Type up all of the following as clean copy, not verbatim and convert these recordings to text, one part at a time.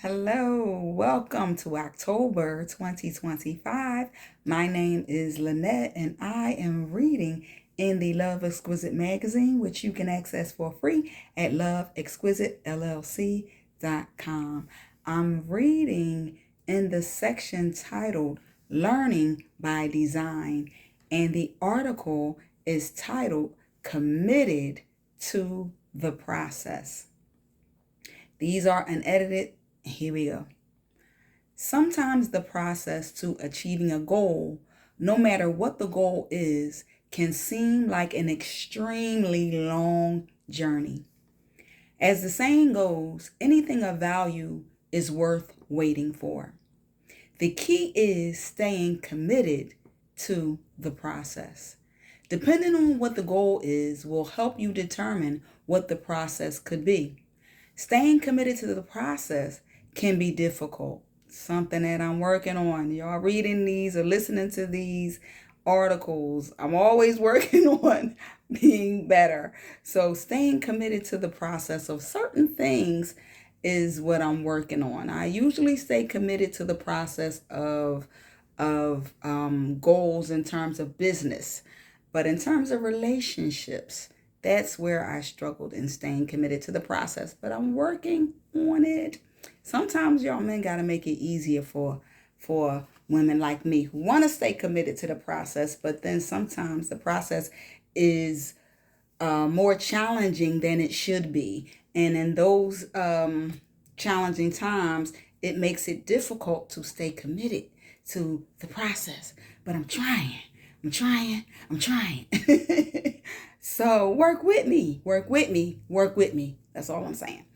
Hello, welcome to October 2025. My name is Lynette and I am reading in the Love Exquisite Magazine, which you can access for free at loveexquisitellc.com. I'm reading in the section titled Learning by Design, and the article is titled Committed to the Process. These are unedited. Here we go. Sometimes the process to achieving a goal, no matter what the goal is, can seem like an extremely long journey. As the saying goes, anything of value is worth waiting for. The key is staying committed to the process. Depending on what the goal is, will help you determine what the process could be. Staying committed to the process can be difficult. Something that I'm working on. Y'all reading these or listening to these articles. I'm always working on being better. So staying committed to the process of certain things is what I'm working on. I usually stay committed to the process of goals in terms of business. But in terms of relationships, that's where I struggled in staying committed to the process. But I'm working on it. Sometimes y'all men got to make it easier for women like me who want to stay committed to the process, but then sometimes the process is more challenging than it should be. And in those challenging times, it makes it difficult to stay committed to the process. But I'm trying. So work with me. That's all I'm saying.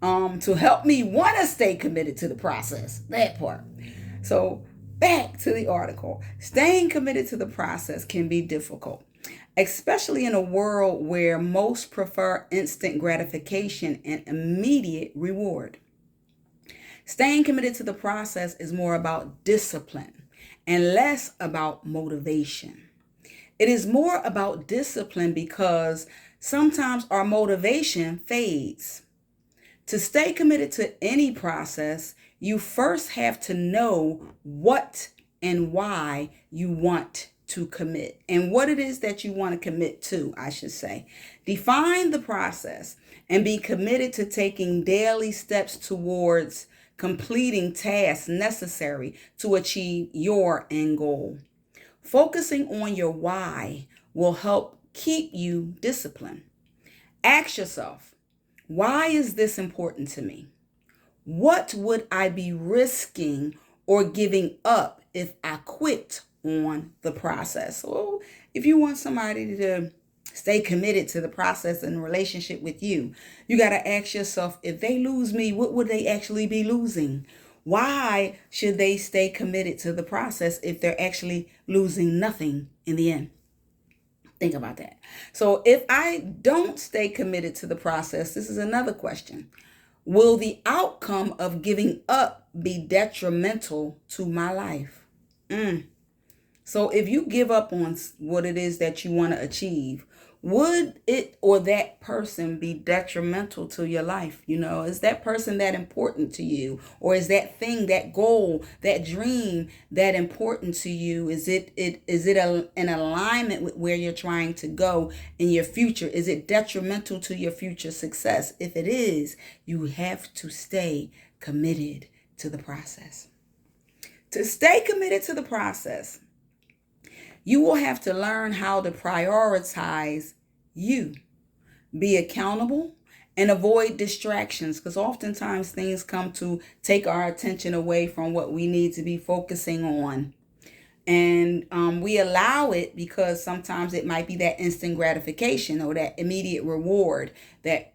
To help me want to stay committed to the process. That part. So back to the article. Staying committed to the process can be difficult, especially in a world where most prefer instant gratification and immediate reward. Staying committed to the process is more about discipline and less about motivation. It is more about discipline because sometimes our motivation fades. To stay committed to any process, you first have to know what and why you want to commit and what it is that you want to commit to, I should say. Define the process and be committed to taking daily steps towards completing tasks necessary to achieve your end goal. Focusing on your why will help keep you disciplined. Ask yourself, why is this important to me? What would I be risking or giving up if I quit on the process? So if you want somebody to stay committed to the process and relationship with you, you got to ask yourself, if they lose me, what would they actually be losing? Why should they stay committed to the process if they're actually losing nothing in the end? Think about that. So if I don't stay committed to the process, this is another question. Will the outcome of giving up be detrimental to my life? So if you give up on what it is that you want to achieve, would it or that person be detrimental to your life? Is that person that important to you? Or is that thing, that goal, that dream that important to you? Is it in alignment with where you're trying to go in your future? Is it detrimental to your future success? If it is, you have to stay committed to the process. To stay committed to the process, you will have to learn how to prioritize you, be accountable, and avoid distractions, because oftentimes things come to take our attention away from what we need to be focusing on. And we allow it because sometimes it might be that instant gratification or that immediate reward,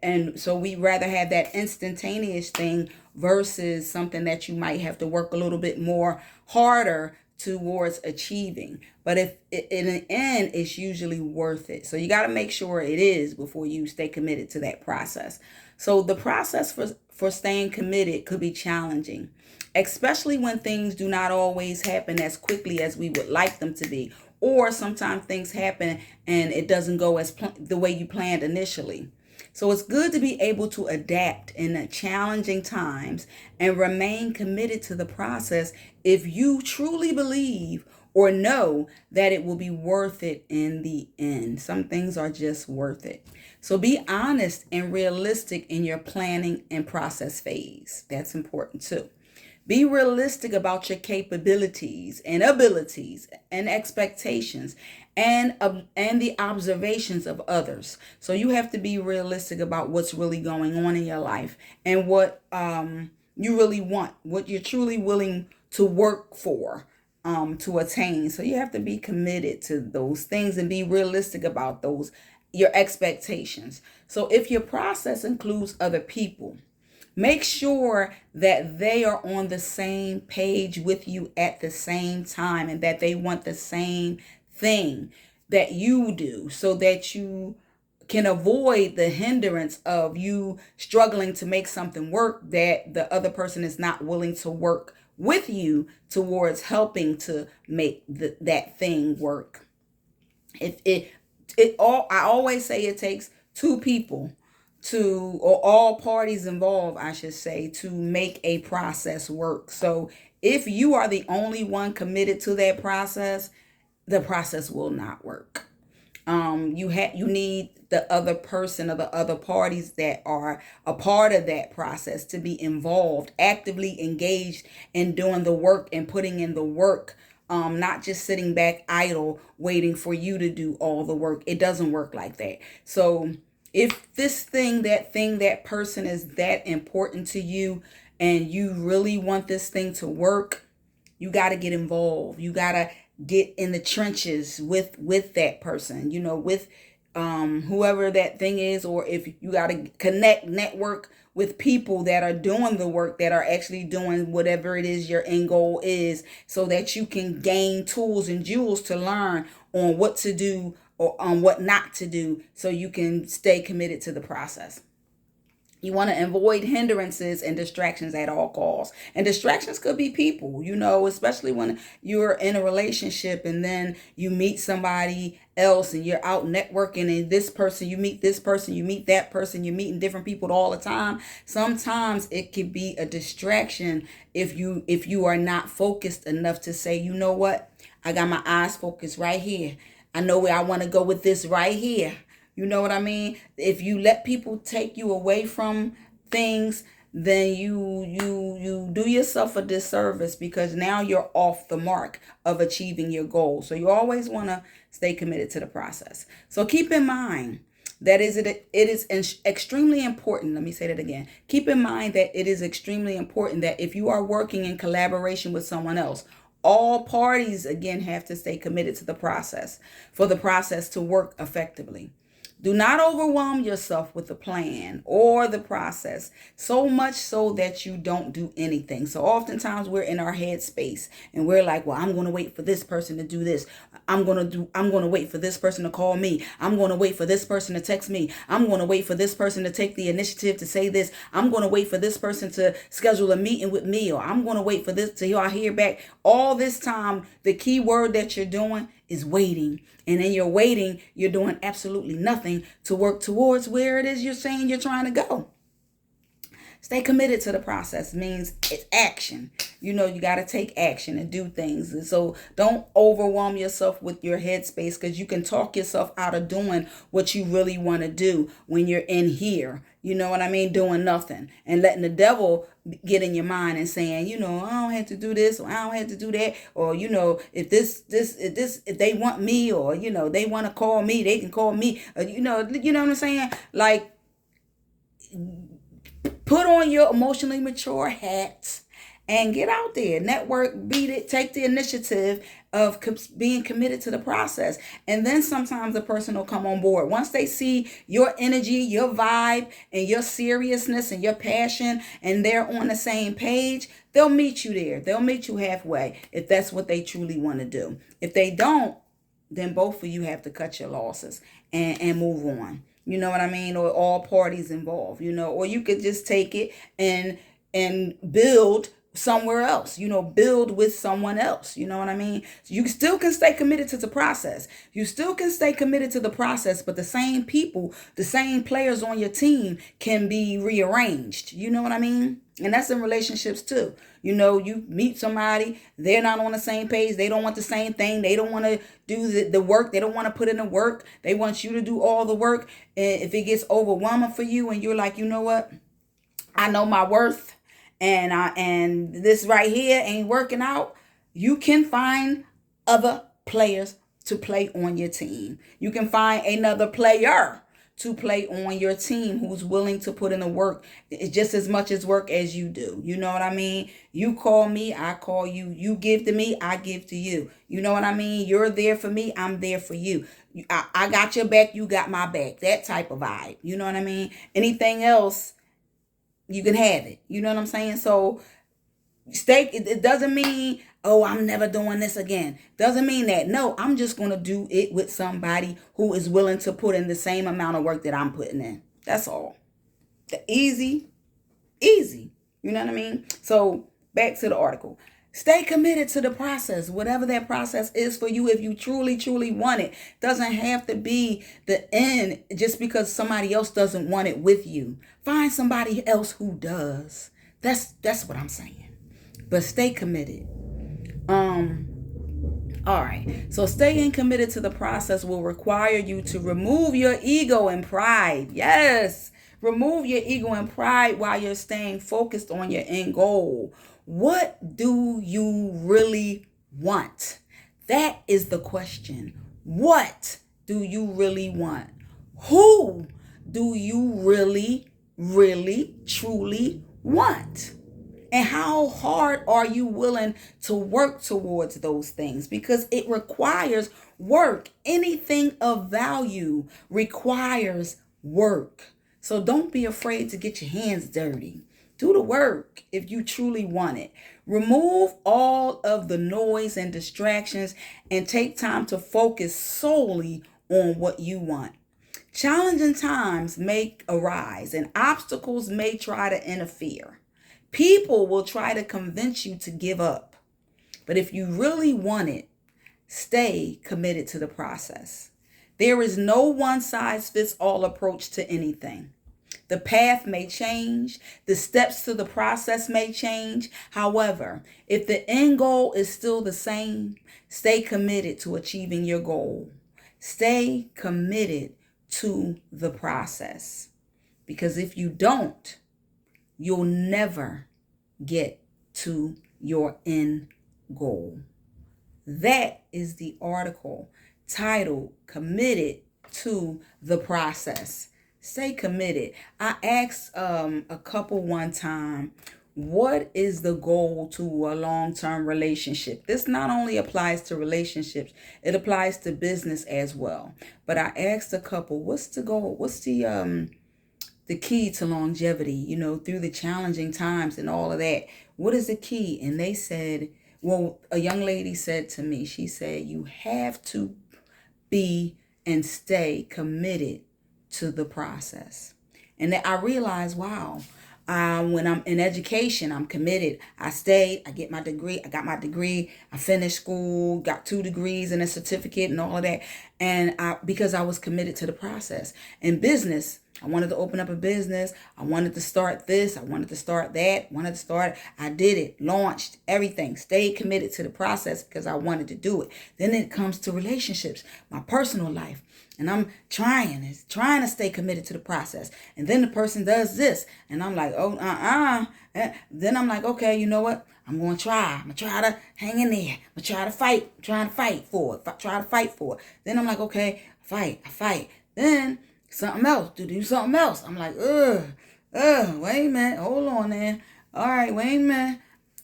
and so we rather have that instantaneous thing versus something that you might have to work a little bit more harder towards achieving. But if in the end, it's usually worth it. So you got to make sure it is before you stay committed to that process. So the process for staying committed could be challenging, especially when things do not always happen as quickly as we would like them to be. Or sometimes things happen and it doesn't go as the way you planned initially. So it's good to be able to adapt in the challenging times and remain committed to the process if you truly believe or know that it will be worth it in the end. Some things are just worth it. So be honest and realistic in your planning and process phase. That's important too. Be realistic about your capabilities and abilities and expectations and the observations of others. So you have to be realistic about what's really going on in your life and what you really want, what you're truly willing to work for to attain. So you have to be committed to those things and be realistic about those your expectations. So if your process includes other people, make sure that they are on the same page with you at the same time and that they want the same thing that you do so that you can avoid the hindrance of you struggling to make something work that the other person is not willing to work with you towards helping to make that thing work. If it all I always say it takes two people to, or all parties involved, I should say, to make a process work. So if you are the only one committed to that process, the process will not work. You need the other person or the other parties that are a part of that process to be involved, actively engaged in doing the work and putting in the work. Not just sitting back idle waiting for you to do all the work. It doesn't work like that. So if that person is that important to you and you really want this thing to work, you got to get involved. You got to get in the trenches with that person, with whoever that thing is, or if you got to network with people that are doing the work, that are actually doing whatever it is your end goal is, so that you can gain tools and jewels to learn on what to do or on what not to do so you can stay committed to the process. You want to avoid hindrances and distractions at all costs. And distractions could be people, especially when you're in a relationship and then you meet somebody else and you're out networking and this person, you meet this person, you meet that person, you're meeting different people all the time. Sometimes it can be a distraction if you are not focused enough to say, you know what? I got my eyes focused right here. I know where I want to go with this right here. You know what I mean? If you let people take you away from things, then you do yourself a disservice because now you're off the mark of achieving your goal. So you always want to stay committed to the process. So keep in mind that it is extremely important. Let me say that again. Keep in mind that it is extremely important that if you are working in collaboration with someone else, all parties again have to stay committed to the process for the process to work effectively. Do not overwhelm yourself with the plan or the process, so much so that you don't do anything. So oftentimes we're in our head space and we're like, well, I'm going to wait for this person to do this. I'm going to wait for this person to call me. I'm going to wait for this person to text me. I'm going to wait for this person to take the initiative to say this. I'm going to wait for this person to schedule a meeting with me, or I'm going to wait for this till I hear back. All this time, the key word that you're doing is waiting. And in your waiting, you're doing absolutely nothing to work towards where it is you're saying you're trying to go. Stay committed to the process means it's action. You got to take action and do things. And so don't overwhelm yourself with your headspace, because you can talk yourself out of doing what you really want to do when you're in here. You know what I mean? Doing nothing and letting the devil get in your mind and saying, I don't have to do this, or I don't have to do that, or if they want me, or they want to call me, they can call me. You know what I'm saying? Like, put on your emotionally mature hat and get out there, network, beat it, take the initiative of being committed to the process. And then sometimes the person will come on board. Once they see your energy, your vibe, and your seriousness and your passion, and they're on the same page, they'll meet you there. They'll meet you halfway if that's what they truly want to do. If they don't, then both of you have to cut your losses and move on. You know what I mean? Or all parties involved, or you could just take it and build somewhere else, build with someone else. You know what I mean? You still can stay committed to the process. You still can stay committed to the process, but the same people, the same players on your team can be rearranged. You know what I mean? And that's in relationships too. You meet somebody, they're not on the same page. They don't want the same thing. They don't want to do the work. They don't want to put in the work. They want you to do all the work. And if it gets overwhelming for you and you're like, you know what? I know my worth, and this right here ain't working out, you can find other players to play on your team. You can find another player to play on your team who's willing to put in the work. It's just as much as work as you do. You know what I mean? You call me, I call you. You give to me, I give to you. You know what I mean? You're there for me, I'm there for you. I got your back, you got my back. That type of vibe. You know what I mean? Anything else, you can have it. You know what I'm saying? So it doesn't mean, oh, I'm never doing this again. Doesn't mean that. No, I'm just going to do it with somebody who is willing to put in the same amount of work that I'm putting in. That's all. Easy. You know what I mean? So back to the article. Stay committed to the process, whatever that process is for you. If you truly, truly want it, doesn't have to be the end just because somebody else doesn't want it with you. Find somebody else who does. That's what I'm saying. But stay committed. All right. So staying committed to the process will require you to remove your ego and pride. Yes. Remove your ego and pride while you're staying focused on your end goal. What do you really want? That is the question. What do you really want? Who do you really, really, truly want? And how hard are you willing to work towards those things? Because it requires work. Anything of value requires work. So don't be afraid to get your hands dirty. Do the work if you truly want it. Remove all of the noise and distractions and take time to focus solely on what you want. Challenging times may arise and obstacles may try to interfere. People will try to convince you to give up. But if you really want it, stay committed to the process. There is no one-size-fits-all approach to anything. The path may change. The steps to the process may change. However, if the end goal is still the same, stay committed to achieving your goal. Stay committed to the process. Because if you don't, you'll never get to your end goal. That is the article titled Committed to the Process. Stay committed. I asked a couple one time, what is the goal to a long-term relationship? This not only applies to relationships, it applies to business as well. But I asked a couple, what's the goal? What's the key to longevity, through the challenging times and all of that? What is the key? And they said, well, a young lady said to me, she said, you have to be and stay committed to the process. And then I realized, wow, when I'm in education, I'm committed. I stayed, I get my degree. I got my degree. I finished school, got 2 degrees and a certificate and all of that. And because I was committed to the process. In business, I wanted to open up a business. I wanted to start this. I wanted to start that. I did it, launched everything, stayed committed to the process because I wanted to do it. Then it comes to relationships, my personal life. And I'm trying to stay committed to the process. And then the person does this. And I'm like, Then I'm like, okay, you know what? I'm going to try. I'm going to try to hang in there. I'm going to try to fight. I'm trying to fight for it. Then I'm like, okay, I fight. Then something else, to do something else. I'm like, wait a minute. Hold on then. All right, wait a minute.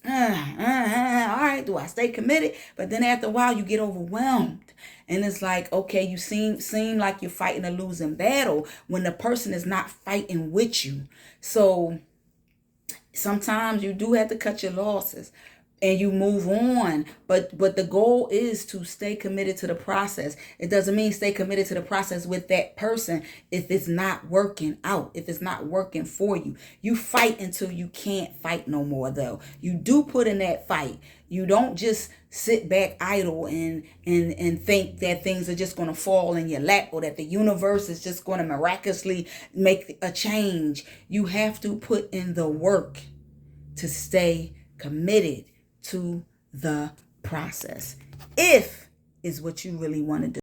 All right, do I stay committed? But then after a while, you get overwhelmed. And it's like, okay, you seem like you're fighting a losing battle when the person is not fighting with you. So sometimes you do have to cut your losses. and you move on. But the goal is to stay committed to the process. It doesn't mean stay committed to the process with that person if it's not working out, if it's not working for you. You fight until you can't fight no more, though. You do put in that fight. You don't just sit back idle and think that things are just going to fall in your lap, or that the universe is just going to miraculously make a change. You have to put in the work to stay committed to the process, if is what you really want to do.